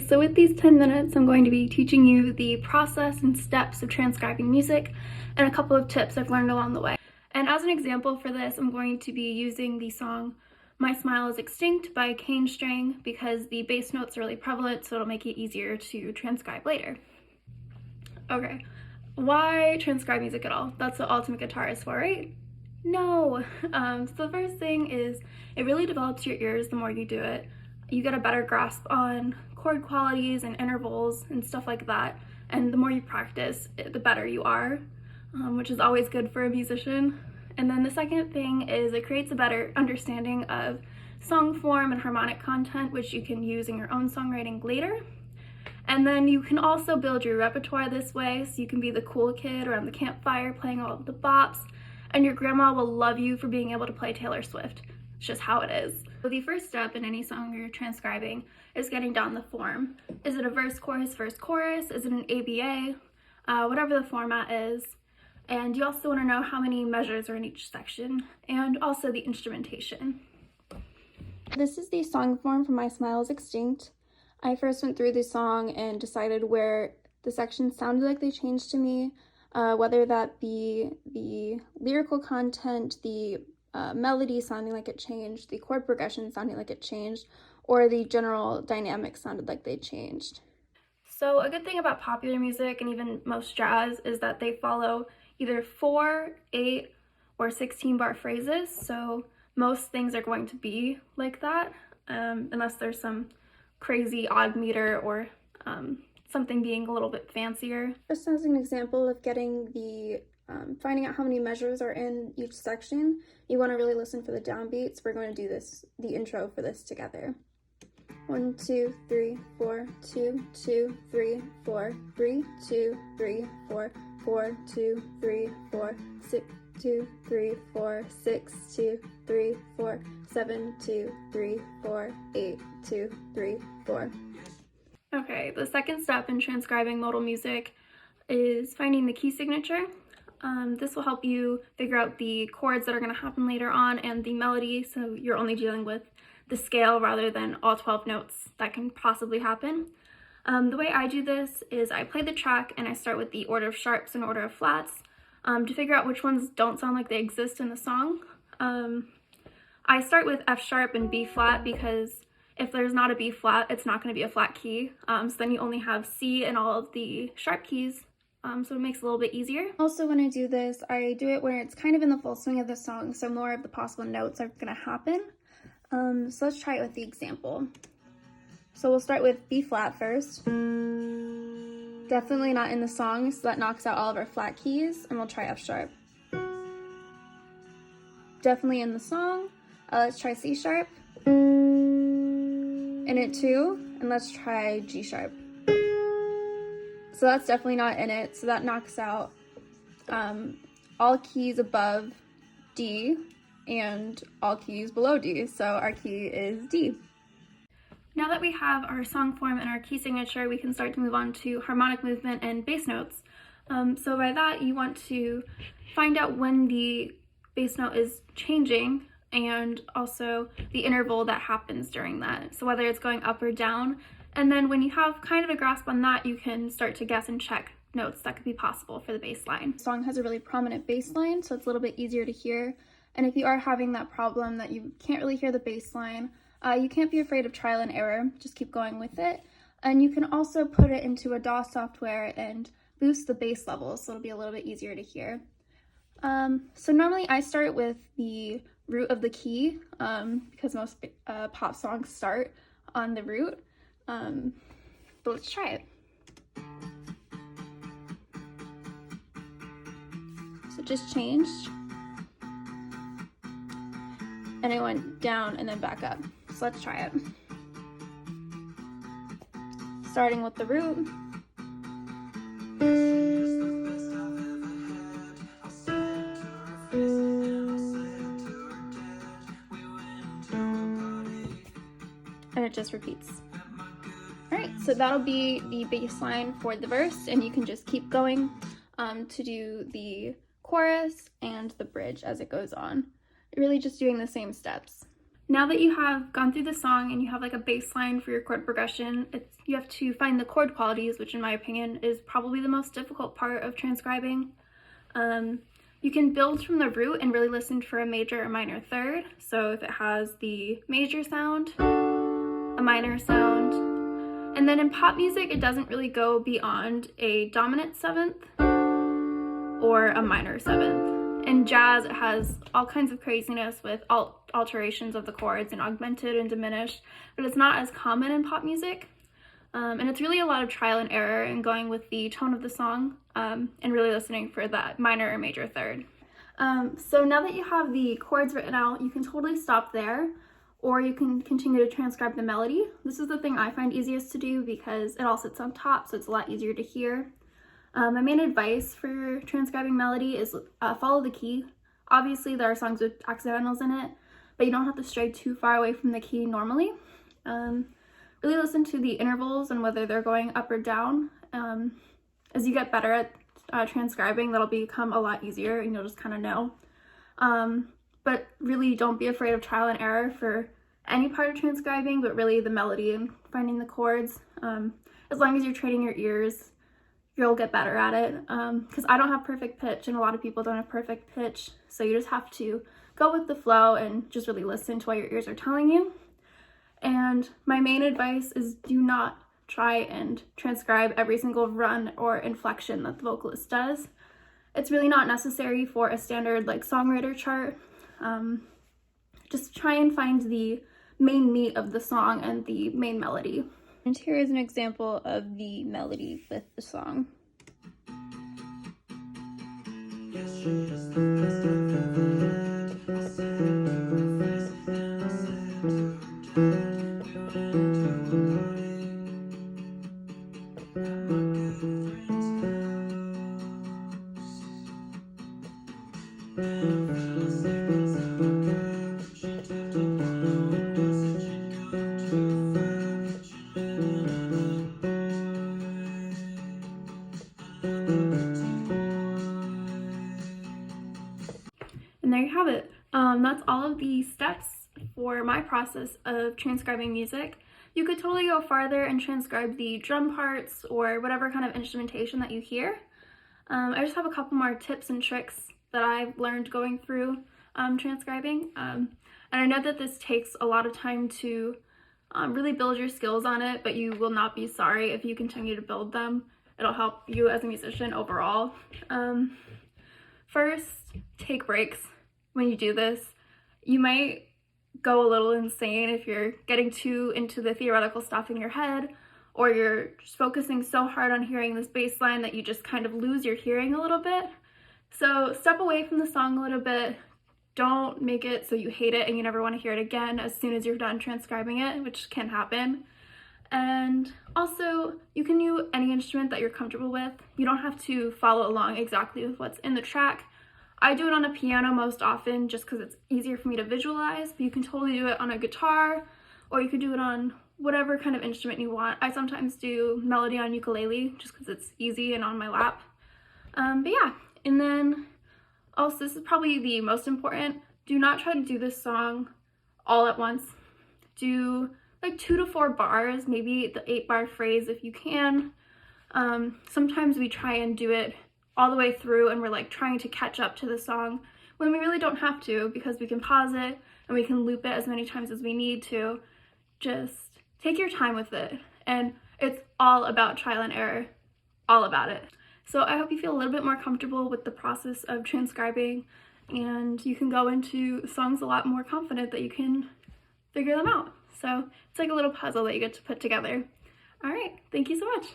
so with these 10 minutes, I'm going to be teaching you the process and steps of transcribing music and a couple of tips I've learned along the way. And as an example for this, I'm going to be using the song My Smile is Extinct by Kane Strang because the bass notes are really prevalent, so it'll make it easier to transcribe later. Okay, why transcribe music at all? That's what ultimate guitar is for, right? No. So the first thing is it really develops your ears the more you do it. You get a better grasp on chord qualities and intervals and stuff like that, and the more you practice, the better you are, which is always good for a musician. And then the second thing is it creates a better understanding of song form and harmonic content, which you can use in your own songwriting later. And then you can also build your repertoire this way, so you can be the cool kid around the campfire playing all of the bops, and your grandma will love you for being able to play Taylor Swift. It's just how it is. So the first step in any song you're transcribing is getting down the form. Is it a verse, chorus? Is it an ABA? Whatever the format is. And you also want to know how many measures are in each section, and also the instrumentation. This is the song form for My Smile is Extinct. I first went through the song and decided where the sections sounded like they changed to me, whether that be the lyrical content, the melody sounding like it changed, the chord progression sounding like it changed, or the general dynamics sounded like they changed. So a good thing about popular music and even most jazz is that they follow either 4, 8, or 16 bar phrases, so most things are going to be like that, unless there's some crazy odd meter or something being a little bit fancier. Just as an example of getting the finding out how many measures are in each section, you want to really listen for the downbeats. We're going to do the intro for this together. 1, 2, 3, 4, 2, 2, 3, 4, 3, 2, 3, 4, 4, 2, 3, 4, 6, 2, 3, 4, 6, 2, 3, 4, 7, 2, 3, 4, 8, 2, 3, 4. Okay, the second step in transcribing modal music is finding the key signature. This will help you figure out the chords that are going to happen later on and the melody, so you're only dealing with the scale rather than all 12 notes that can possibly happen. The way I do this is I play the track and I start with the order of sharps and order of flats to figure out which ones don't sound like they exist in the song. I start with F sharp and B flat because if there's not a B flat, it's not going to be a flat key. So then you only have C and all of the sharp keys. So it makes it a little bit easier. Also, when I do this, I do it when it's kind of in the full swing of the song, so more of the possible notes are going to happen. So let's try it with the example. So we'll start with B flat first. Definitely not in the song, so that knocks out all of our flat keys, and we'll try F sharp. Definitely in the song. Let's try C sharp. In it too, and let's try G sharp. So that's definitely not in it, so that knocks out all keys above D and all keys below D, so our key is D. Now that we have our song form and our key signature, we can start to move on to harmonic movement and bass notes. So by that, you want to find out when the bass note is changing and also the interval that happens during that, so whether it's going up or down. And then when you have kind of a grasp on that, you can start to guess and check notes that could be possible for the bass line. The song has a really prominent bass line, so it's a little bit easier to hear. And if you are having that problem that you can't really hear the bass line, you can't be afraid of trial and error. Just keep going with it. And you can also put it into a DAW software and boost the bass level, so it'll be a little bit easier to hear. So normally I start with the root of the key, because most pop songs start on the root. But let's try it. So it just changed. And it went down and then back up. So let's try it. Starting with the root. And it just repeats. Alright, so that'll be the bass line for the verse, and you can just keep going to do the chorus and the bridge as it goes on. Really just doing the same steps. Now that you have gone through the song and you have like a baseline for your chord progression, you have to find the chord qualities, which in my opinion is probably the most difficult part of transcribing. You can build from the root and really listen for a major or minor third. So if it has the major sound, a minor sound, and then in pop music, it doesn't really go beyond a dominant seventh or a minor seventh. In jazz, it has all kinds of craziness with alterations of the chords and augmented and diminished, but it's not as common in pop music. And it's really a lot of trial and error and going with the tone of the song and really listening for that minor or major third. So now that you have the chords written out, you can totally stop there, or you can continue to transcribe the melody. This is the thing I find easiest to do because it all sits on top, so it's a lot easier to hear. My main advice for transcribing melody is follow the key. Obviously, there are songs with accidentals in it, but you don't have to stray too far away from the key normally. Really listen to the intervals and whether they're going up or down. As you get better at transcribing, that'll become a lot easier and you'll just kind of know. But really don't be afraid of trial and error for any part of transcribing, but really the melody and finding the chords. As long as you're training your ears, you'll get better at it. Because I don't have perfect pitch and a lot of people don't have perfect pitch. So you just have to go with the flow and just really listen to what your ears are telling you. And my main advice is do not try and transcribe every single run or inflection that the vocalist does. It's really not necessary for a standard like songwriter chart. Just try and find the main meat of the song and the main melody. And here is an example of the melody with the song. And there you have it. That's all of the steps for my process of transcribing music. You could totally go farther and transcribe the drum parts or whatever kind of instrumentation that you hear. I just have a couple more tips and tricks that I've learned going through transcribing. And I know that this takes a lot of time to really build your skills on it, but you will not be sorry if you continue to build them. It'll help you as a musician overall. First, take breaks when you do this. You might go a little insane if you're getting too into the theoretical stuff in your head, or you're just focusing so hard on hearing this bass line that you just kind of lose your hearing a little bit. So step away from the song a little bit. Don't make it so you hate it and you never want to hear it again as soon as you're done transcribing it, which can happen. And also, you can use any instrument that you're comfortable with. You don't have to follow along exactly with what's in the track. I do it on a piano most often just because it's easier for me to visualize, but you can totally do it on a guitar, or you could do it on whatever kind of instrument you want. I sometimes do melody on ukulele just because it's easy and on my lap. But yeah, and then also this is probably the most important. Do not try to do this song all at once. Do like 2 to 4 bars, maybe the 8-bar phrase if you can. Sometimes we try and do it all the way through and we're like trying to catch up to the song when we really don't have to, because we can pause it and we can loop it as many times as we need to. Just take your time with it, and it's all about trial and error, all about it. So I hope you feel a little bit more comfortable with the process of transcribing, and you can go into songs a lot more confident that you can figure them out. So it's like a little puzzle that you get to put together. All right, thank you so much.